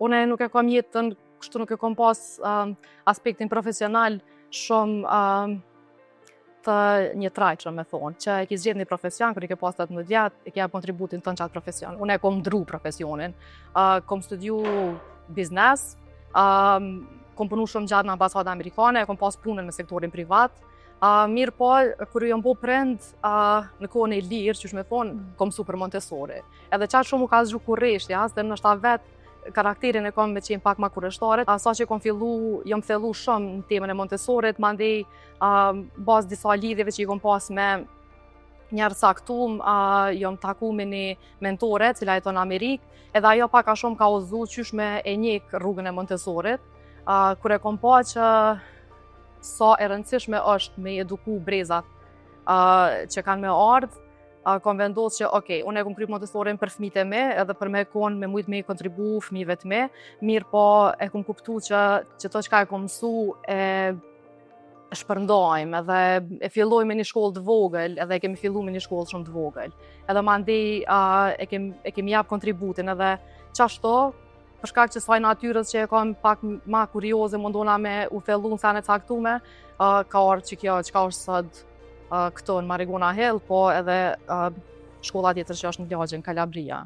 Unë nuk e kam jetën, kështu nuk e kam pas aspektin profesional shumë të një trajqëm me thonë, që e ki zgjedh një profesion, kër i ke pas 18 vjetë, e ke kontributin të në qatë profesion. Unë e kom ndru profesionin, kom studiu biznes, kom punu shumë gjatë në ambasada amerikane, kom pas punën me sektorin privat. Mirë po, kër jam bo prind në kohën e lirë, që me thonë, kom super Montessori. Edhe qatë shumë u ka zgju kurreshtja, se nështë ta vetë karakterin e kom me qenë pak ma kurreshtaret. Sa që jam thellu shumë në temën e Montessorit, mandej bazë disa lidhjeve që i kom pas me njerëz saktum, jam taku me një mentore, cila jeton në Amerikë, edhe ajo pak a shumë ka udhëzu qysh me e njeh rrugën e Montessorit, kur e kom pa që sa e rëndësishme është me eduku brezat që kanë me ardhë, kom vendosë që, okej, unë e kom kryp Montessorin për fëmijët e mi, edhe për me konë me mujtë me kontribu fëmijëve të mi, mirë po e kom kuptu që to çka e kom mësu e shpërndajmë, edhe e filloj me një shkollë të vogël, edhe e kemi fillu me një shkollë shumë të vogël. Edhe mandej e kemi jap kontributin, edhe qashto, për shkak që saj natyrës që e kam pak ma kurioze, mundona me u thellu në sene caktume, ka ardhur që kjo çka është sot këto në Marigona Hill, po edhe shkolla tjetër që është në Lagjën, Kalabria.